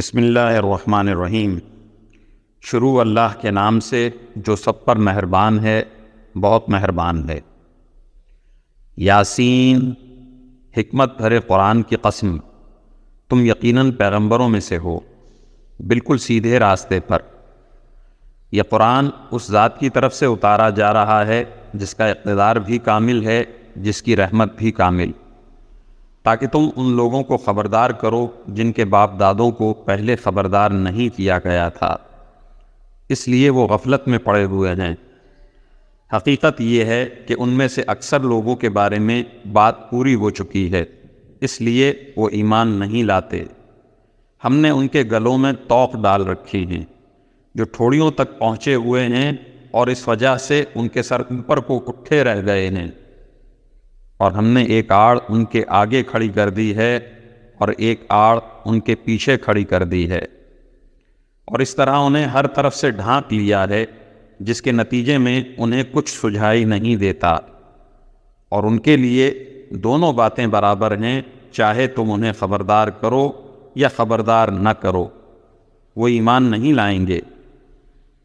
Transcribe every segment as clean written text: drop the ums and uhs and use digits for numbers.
بسم اللہ الرحمن الرحیم۔ شروع اللہ کے نام سے جو سب پر مہربان ہے، بہت مہربان ہے۔ یاسین، حکمت بھرے قرآن کی قسم، تم یقیناً پیغمبروں میں سے ہو، بالکل سیدھے راستے پر۔ یہ قرآن اس ذات کی طرف سے اتارا جا رہا ہے جس کا اقتدار بھی کامل ہے، جس کی رحمت بھی کامل، تاکہ تم ان لوگوں کو خبردار کرو جن کے باپ دادوں کو پہلے خبردار نہیں کیا گیا تھا، اس لیے وہ غفلت میں پڑے ہوئے ہیں۔ حقیقت یہ ہے کہ ان میں سے اکثر لوگوں کے بارے میں بات پوری ہو چکی ہے، اس لیے وہ ایمان نہیں لاتے۔ ہم نے ان کے گلوں میں توق ڈال رکھی ہیں جو ٹھوڑیوں تک پہنچے ہوئے ہیں، اور اس وجہ سے ان کے سر اوپر کو اٹھے رہ گئے ہیں، اور ہم نے ایک آڑ ان کے آگے کھڑی کر دی ہے اور ایک آڑ ان کے پیچھے کھڑی کر دی ہے، اور اس طرح انہیں ہر طرف سے ڈھانپ لیا ہے، جس کے نتیجے میں انہیں کچھ سجھائی نہیں دیتا۔ اور ان کے لیے دونوں باتیں برابر ہیں، چاہے تم انہیں خبردار کرو یا خبردار نہ کرو، وہ ایمان نہیں لائیں گے۔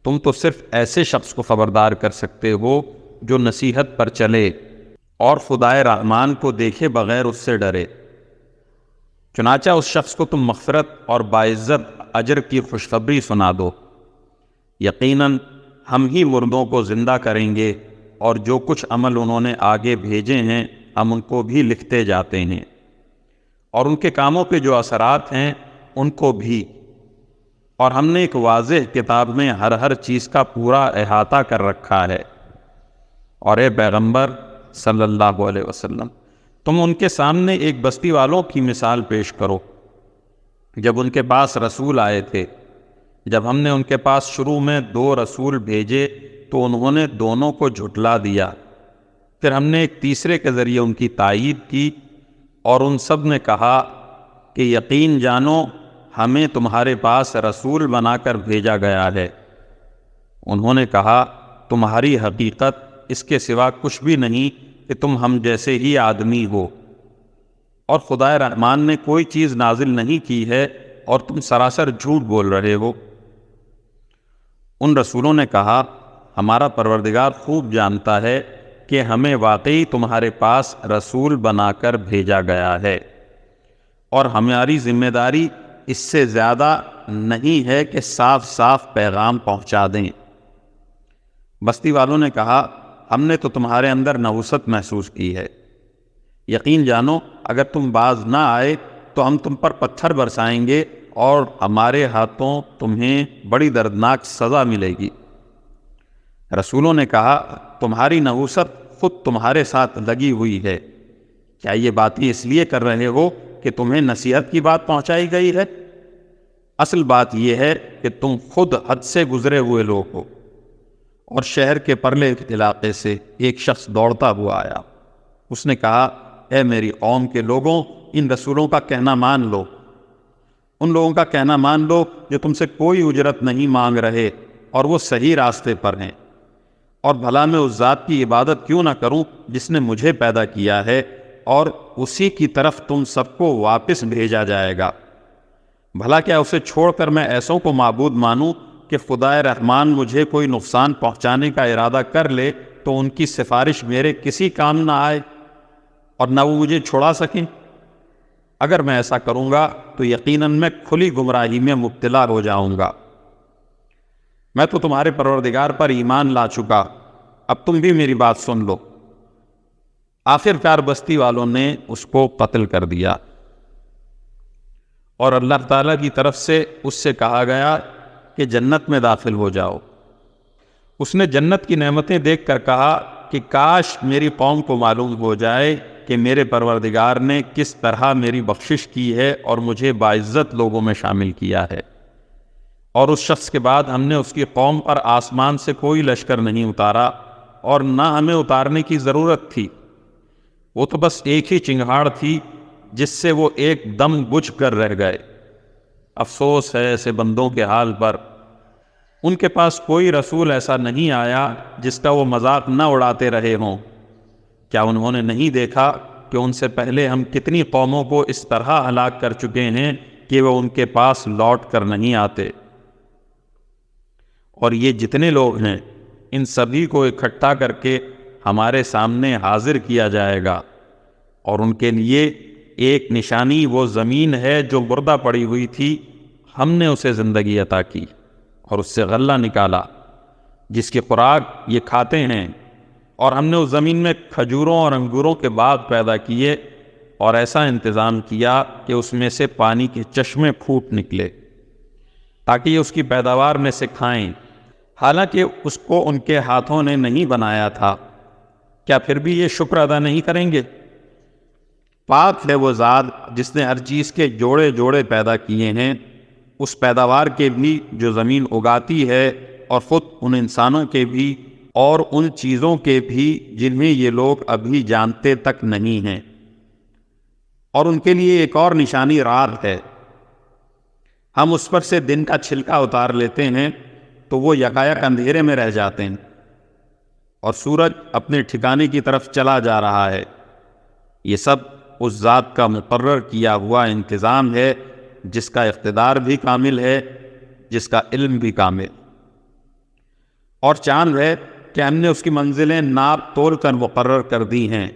تم تو صرف ایسے شخص کو خبردار کر سکتے ہو جو نصیحت پر چلے اور خدائے رحمان کو دیکھے بغیر اس سے ڈرے۔ چنانچہ اس شخص کو تم مغفرت اور باعزت اجر کی خوشخبری سنا دو۔ یقیناً ہم ہی مردوں کو زندہ کریں گے، اور جو کچھ عمل انہوں نے آگے بھیجے ہیں ہم ان کو بھی لکھتے جاتے ہیں، اور ان کے کاموں پہ جو اثرات ہیں ان کو بھی۔ اور ہم نے ایک واضح کتاب میں ہر چیز کا پورا احاطہ کر رکھا ہے۔ اور اے پیغمبر صلی اللہ علیہ وسلم، تم ان کے سامنے ایک بستی والوں کی مثال پیش کرو جب ان کے پاس رسول آئے تھے۔ جب ہم نے ان کے پاس شروع میں 2 رسول بھیجے تو انہوں نے دونوں کو جھٹلا دیا، پھر ہم نے ایک تیسرے کے ذریعے ان کی تائید کی، اور ان سب نے کہا کہ یقین جانو ہمیں تمہارے پاس رسول بنا کر بھیجا گیا ہے۔ انہوں نے کہا تمہاری حقیقت اس کے سوا کچھ بھی نہیں کہ تم ہم جیسے ہی آدمی ہو، اور خدائے رحمان نے کوئی چیز نازل نہیں کی ہے اور تم سراسر جھوٹ بول رہے ہو۔ ان رسولوں نے کہا ہمارا پروردگار خوب جانتا ہے کہ ہمیں واقعی تمہارے پاس رسول بنا کر بھیجا گیا ہے، اور ہماری ذمہ داری اس سے زیادہ نہیں ہے کہ صاف صاف پیغام پہنچا دیں۔ بستی والوں نے کہا ہم نے تو تمہارے اندر نحوست محسوس کی ہے، یقین جانو اگر تم باز نہ آئے تو ہم تم پر پتھر برسائیں گے، اور ہمارے ہاتھوں تمہیں بڑی دردناک سزا ملے گی۔ رسولوں نے کہا تمہاری نحوست خود تمہارے ساتھ لگی ہوئی ہے، کیا یہ باتیں اس لیے کر رہے ہو کہ تمہیں نصیحت کی بات پہنچائی گئی ہے؟ اصل بات یہ ہے کہ تم خود حد سے گزرے ہوئے لوگ ہو۔ اور شہر کے پرلے علاقے سے ایک شخص دوڑتا ہوا آیا، اس نے کہا اے میری قوم کے لوگوں، ان رسولوں کا کہنا مان لو، ان لوگوں کا کہنا مان لو جو تم سے کوئی اجرت نہیں مانگ رہے اور وہ صحیح راستے پر ہیں، اور بھلا میں اس ذات کی عبادت کیوں نہ کروں جس نے مجھے پیدا کیا ہے، اور اسی کی طرف تم سب کو واپس بھیجا جائے گا۔ بھلا کیا اسے چھوڑ کر میں ایسوں کو معبود مانوں کہ خدائے رحمان مجھے کوئی نقصان پہنچانے کا ارادہ کر لے تو ان کی سفارش میرے کسی کام نہ آئے اور نہ وہ مجھے چھڑا سکیں؟ اگر میں ایسا کروں گا تو یقیناً میں کھلی گمراہی میں مبتلا ہو جاؤں گا۔ میں تو تمہارے پروردگار پر ایمان لا چکا، اب تم بھی میری بات سن لو۔ آخر کار بستی والوں نے اس کو قتل کر دیا، اور اللہ تعالیٰ کی طرف سے اس سے کہا گیا کہ جنت میں داخل ہو جاؤ۔ اس نے جنت کی نعمتیں دیکھ کر کہا کہ کاش میری قوم کو معلوم ہو جائے کہ میرے پروردگار نے کس طرح میری بخشش کی ہے اور مجھے باعزت لوگوں میں شامل کیا ہے۔ اور اس شخص کے بعد ہم نے اس کی قوم پر آسمان سے کوئی لشکر نہیں اتارا، اور نہ ہمیں اتارنے کی ضرورت تھی، وہ تو بس ایک ہی چنگھاڑ تھی جس سے وہ ایک دم بجھ کر رہ گئے۔ افسوس ہے ایسے بندوں کے حال پر، ان کے پاس کوئی رسول ایسا نہیں آیا جس کا وہ مذاق نہ اڑاتے رہے ہوں۔ کیا انہوں نے نہیں دیکھا کہ ان سے پہلے ہم کتنی قوموں کو اس طرح ہلاک کر چکے ہیں کہ وہ ان کے پاس لوٹ کر نہیں آتے۔ اور یہ جتنے لوگ ہیں ان سبھی کو اکٹھا کر کے ہمارے سامنے حاضر کیا جائے گا، اور ان کے لیے ایک نشانی وہ زمین ہے جو مردہ پڑی ہوئی تھی، ہم نے اسے زندگی عطا کی اور اس سے غلہ نکالا جس کی خوراک یہ کھاتے ہیں، اور ہم نے اس زمین میں کھجوروں اور انگوروں کے باغ پیدا کیے اور ایسا انتظام کیا کہ اس میں سے پانی کے چشمے پھوٹ نکلے تاکہ یہ اس کی پیداوار میں سے کھائیں، حالانکہ اس کو ان کے ہاتھوں نے نہیں بنایا تھا۔ کیا پھر بھی یہ شکر ادا نہیں کریں گے؟ پاک ہے وہ ذات جس نے ہر چیز کے جوڑے جوڑے پیدا کیے ہیں، اس پیداوار کے بھی جو زمین اگاتی ہے، اور خود ان انسانوں کے بھی اور ان چیزوں کے بھی جنہیں یہ لوگ ابھی جانتے تک نہیں ہیں۔ اور ان کے لیے ایک اور نشانی رات ہے، ہم اس پر سے دن کا چھلکا اتار لیتے ہیں تو وہ یکایک اندھیرے میں رہ جاتے ہیں، اور سورج اپنے ٹھکانے کی طرف چلا جا رہا ہے۔ یہ سب اس ذات کا مقرر کیا ہوا انتظام ہے جس کا اقتدار بھی کامل ہے، جس کا علم بھی کامل۔ اور چاند ہے کہ ہم نے اس کی منزلیں ناپ تول کر مقرر کر دی ہیں،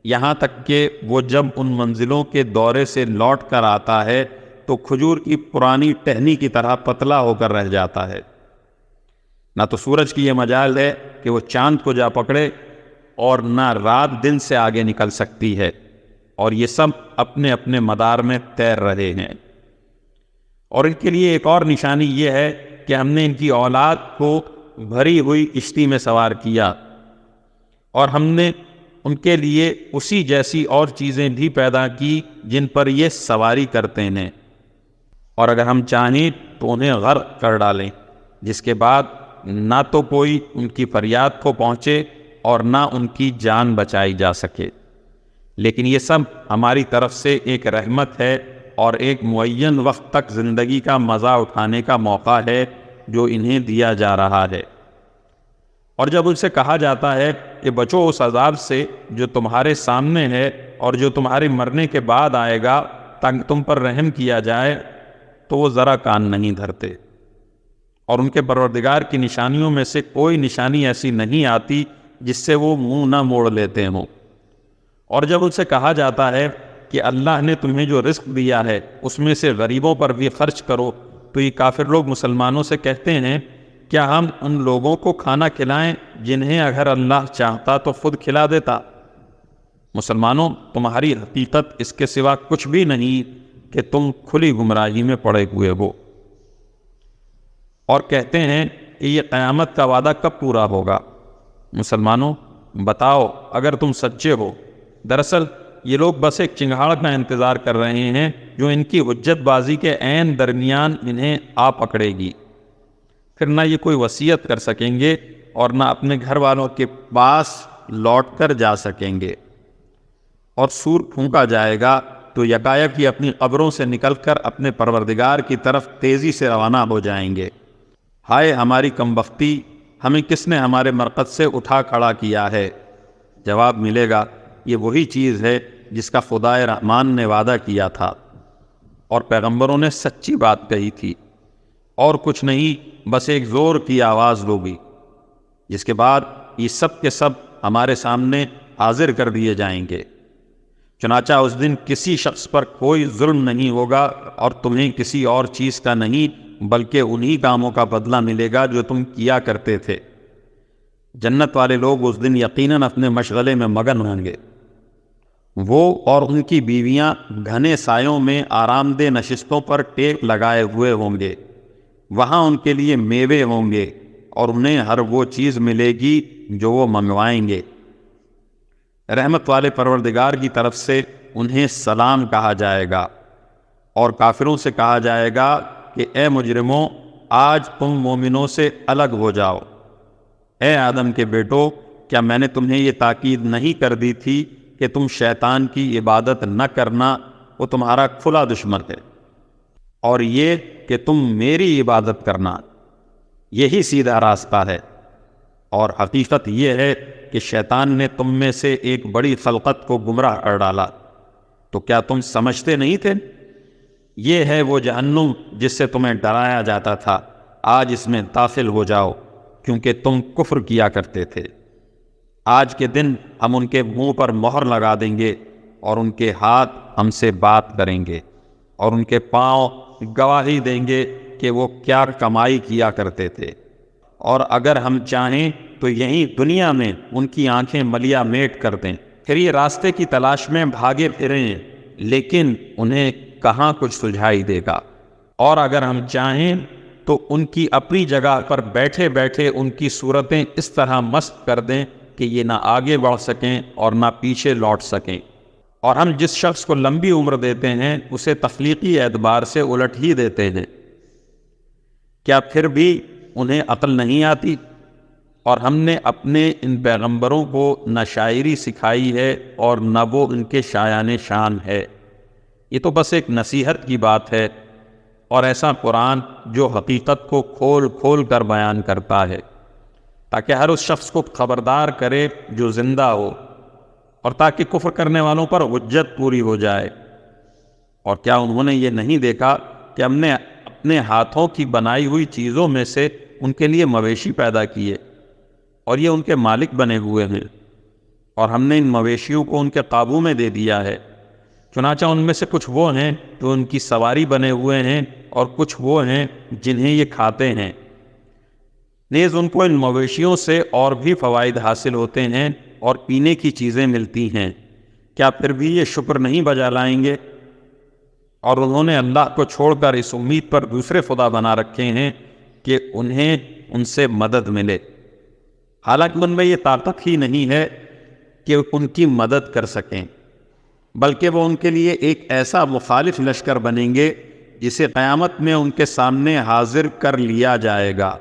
یہاں تک کہ وہ جب ان منزلوں کے دورے سے لوٹ کر آتا ہے تو کھجور کی پرانی ٹہنی کی طرح پتلا ہو کر رہ جاتا ہے۔ نہ تو سورج کی یہ مجال ہے کہ وہ چاند کو جا پکڑے، اور نہ رات دن سے آگے نکل سکتی ہے، اور یہ سب اپنے اپنے مدار میں تیر رہے ہیں۔ اور ان کے لیے ایک اور نشانی یہ ہے کہ ہم نے ان کی اولاد کو بھری ہوئی کشتی میں سوار کیا، اور ہم نے ان کے لیے اسی جیسی اور چیزیں بھی پیدا کی جن پر یہ سواری کرتے ہیں، اور اگر ہم چاہیں تو انہیں غرق کر ڈالیں، جس کے بعد نہ تو کوئی ان کی فریاد کو پہنچے اور نہ ان کی جان بچائی جا سکے۔ لیکن یہ سب ہماری طرف سے ایک رحمت ہے اور ایک معین وقت تک زندگی کا مزہ اٹھانے کا موقع ہے جو انہیں دیا جا رہا ہے۔ اور جب ان سے کہا جاتا ہے کہ بچو اس عذاب سے جو تمہارے سامنے ہے اور جو تمہارے مرنے کے بعد آئے گا تاکہ تم پر رحم کیا جائے، تو وہ ذرا کان نہیں دھرتے، اور ان کے پروردگار کی نشانیوں میں سے کوئی نشانی ایسی نہیں آتی جس سے وہ منہ نہ موڑ لیتے ہوں۔ اور جب ان سے کہا جاتا ہے کہ اللہ نے تمہیں جو رزق دیا ہے اس میں سے غریبوں پر بھی خرچ کرو، تو یہ کافر لوگ مسلمانوں سے کہتے ہیں کیا ہم ان لوگوں کو کھانا کھلائیں جنہیں اگر اللہ چاہتا تو خود کھلا دیتا؟ مسلمانوں، تمہاری حقیقت اس کے سوا کچھ بھی نہیں کہ تم کھلی گمراہی میں پڑے ہوئے ہو۔ اور کہتے ہیں کہ یہ قیامت کا وعدہ کب پورا ہوگا؟ مسلمانوں بتاؤ اگر تم سچے ہو، دراصل یہ لوگ بس ایک چنگھاڑ کا انتظار کر رہے ہیں جو ان کی حجت بازی کے عین درمیان انہیں آ پکڑے گی، پھر نہ یہ کوئی وصیت کر سکیں گے اور نہ اپنے گھر والوں کے پاس لوٹ کر جا سکیں گے۔ اور سور پھونکا جائے گا تو یکایک یہ اپنی قبروں سے نکل کر اپنے پروردگار کی طرف تیزی سے روانہ ہو جائیں گے۔ ہائے ہماری کمبختی، ہمیں کس نے ہمارے مرقد سے اٹھا کھڑا کیا ہے؟ جواب ملے گا یہ وہی چیز ہے جس کا خدائے رحمان نے وعدہ کیا تھا اور پیغمبروں نے سچی بات کہی تھی، اور کچھ نہیں بس ایک زور کی آواز ہوگی، جس کے بعد یہ سب کے سب ہمارے سامنے حاضر کر دیے جائیں گے۔ چنانچہ اس دن کسی شخص پر کوئی ظلم نہیں ہوگا اور تمہیں کسی اور چیز کا نہیں بلکہ انہی کاموں کا بدلہ ملے گا جو تم کیا کرتے تھے۔ جنت والے لوگ اس دن یقیناً اپنے مشغلے میں مگن ہوں گے، وہ اور ان کی بیویاں گھنے سایوں میں آرام دہ نشستوں پر ٹیک لگائے ہوئے ہوں گے، وہاں ان کے لیے میوے ہوں گے اور انہیں ہر وہ چیز ملے گی جو وہ منگوائیں گے۔ رحمت والے پروردگار کی طرف سے انہیں سلام کہا جائے گا، اور کافروں سے کہا جائے گا کہ اے مجرموں، آج تم مومنوں سے الگ ہو جاؤ۔ اے آدم کے بیٹو، کیا میں نے تمہیں یہ تاکید نہیں کر دی تھی کہ تم شیطان کی عبادت نہ کرنا، وہ تمہارا کھلا دشمن ہے، اور یہ کہ تم میری عبادت کرنا، یہی سیدھا راستہ ہے۔ اور حقیقت یہ ہے کہ شیطان نے تم میں سے ایک بڑی خلقت کو گمراہ کر ڈالا، تو کیا تم سمجھتے نہیں تھے؟ یہ ہے وہ جہنم جس سے تمہیں ڈرایا جاتا تھا، آج اس میں داخل ہو جاؤ کیونکہ تم کفر کیا کرتے تھے۔ آج کے دن ہم ان کے منہ پر مہر لگا دیں گے اور ان کے ہاتھ ہم سے بات کریں گے اور ان کے پاؤں گواہی دیں گے کہ وہ کیا کمائی کیا کرتے تھے، اور اگر ہم چاہیں تو یہیں دنیا میں ان کی آنکھیں ملیا میٹ کر دیں، پھر یہ راستے کی تلاش میں بھاگے پھریں لیکن انہیں کہاں کچھ سجھائی دے گا، اور اگر ہم چاہیں تو ان کی اپنی جگہ پر بیٹھے بیٹھے ان کی صورتیں اس طرح مست کر دیں کہ یہ نہ آگے بڑھ سکیں اور نہ پیچھے لوٹ سکیں، اور ہم جس شخص کو لمبی عمر دیتے ہیں اسے تخلیقی اعتبار سے الٹ ہی دیتے ہیں۔ کیا پھر بھی انہیں عقل نہیں آتی؟ اور ہم نے اپنے ان پیغمبروں کو نہ شاعری سکھائی ہے اور نہ وہ ان کے شایان شان ہے، یہ تو بس ایک نصیحت کی بات ہے، اور ایسا قرآن جو حقیقت کو کھول کھول کر بیان کرتا ہے تاکہ ہر اس شخص کو خبردار کرے جو زندہ ہو، اور تاکہ کفر کرنے والوں پر حجت پوری ہو جائے۔ اور کیا انہوں نے یہ نہیں دیکھا کہ ہم نے اپنے ہاتھوں کی بنائی ہوئی چیزوں میں سے ان کے لیے مویشی پیدا کیے اور یہ ان کے مالک بنے ہوئے ہیں، اور ہم نے ان مویشیوں کو ان کے قابو میں دے دیا ہے، چنانچہ ان میں سے کچھ وہ ہیں جو ان کی سواری بنے ہوئے ہیں اور کچھ وہ ہیں جنہیں یہ کھاتے ہیں، نیز ان کو ان مویشیوں سے اور بھی فوائد حاصل ہوتے ہیں اور پینے کی چیزیں ملتی ہیں، کیا پھر بھی یہ شکر نہیں بجا لائیں گے؟ اور انہوں نے اللہ کو چھوڑ کر اس امید پر دوسرے خدا بنا رکھے ہیں کہ انہیں ان سے مدد ملے، حالانکہ ان میں یہ طاقت ہی نہیں ہے کہ ان کی مدد کر سکیں، بلکہ وہ ان کے لیے ایک ایسا مخالف لشکر بنیں گے جسے قیامت میں ان کے سامنے حاضر کر لیا جائے گا۔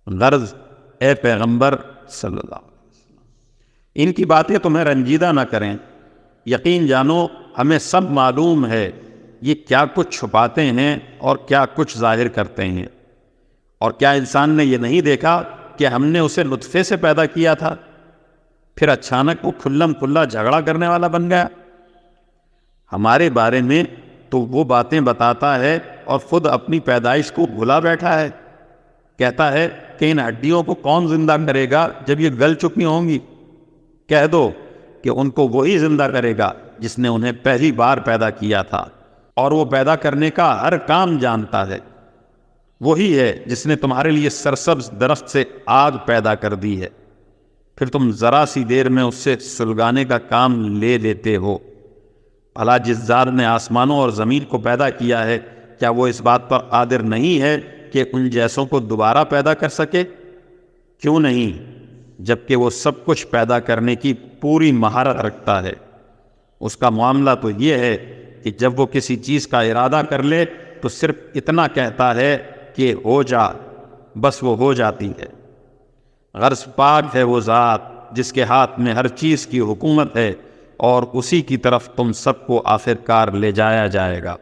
غرض اے پیغمبر صلی اللہ علیہ وسلم، ان کی باتیں تمہیں رنجیدہ نہ کریں، یقین جانو ہمیں سب معلوم ہے یہ کیا کچھ چھپاتے ہیں اور کیا کچھ ظاہر کرتے ہیں۔ اور کیا انسان نے یہ نہیں دیکھا کہ ہم نے اسے نطفے سے پیدا کیا تھا، پھر اچانک وہ کھلم کھلا جھگڑا کرنے والا بن گیا؟ ہمارے بارے میں تو وہ باتیں بتاتا ہے اور خود اپنی پیدائش کو بھلا بیٹھا ہے، کہتا ہے کہ ان ہڈیوں کو کون زندہ کرے گا جب یہ گل چکی ہوں گی؟ کہہ دو کہ ان کو وہی زندہ کرے گا جس نے انہیں پہلی بار پیدا کیا تھا، اور وہ پیدا کرنے کا ہر کام جانتا ہے، وہی ہے جس نے تمہارے لیے سرسبز درخت سے آگ پیدا کر دی ہے، پھر تم ذرا سی دیر میں اس سے سلگانے کا کام لے لیتے ہو۔ بھلا جس ذات نے آسمانوں اور زمین کو پیدا کیا ہے، کیا وہ اس بات پر قادر نہیں ہے کہ ان جیسوں کو دوبارہ پیدا کر سکے؟ کیوں نہیں، جبکہ وہ سب کچھ پیدا کرنے کی پوری مہارت رکھتا ہے۔ اس کا معاملہ تو یہ ہے کہ جب وہ کسی چیز کا ارادہ کر لے تو صرف اتنا کہتا ہے کہ ہو جا، بس وہ ہو جاتی ہے۔ غرض پاک ہے وہ ذات جس کے ہاتھ میں ہر چیز کی حکومت ہے، اور اسی کی طرف تم سب کو آخرکار لے جایا جائے گا۔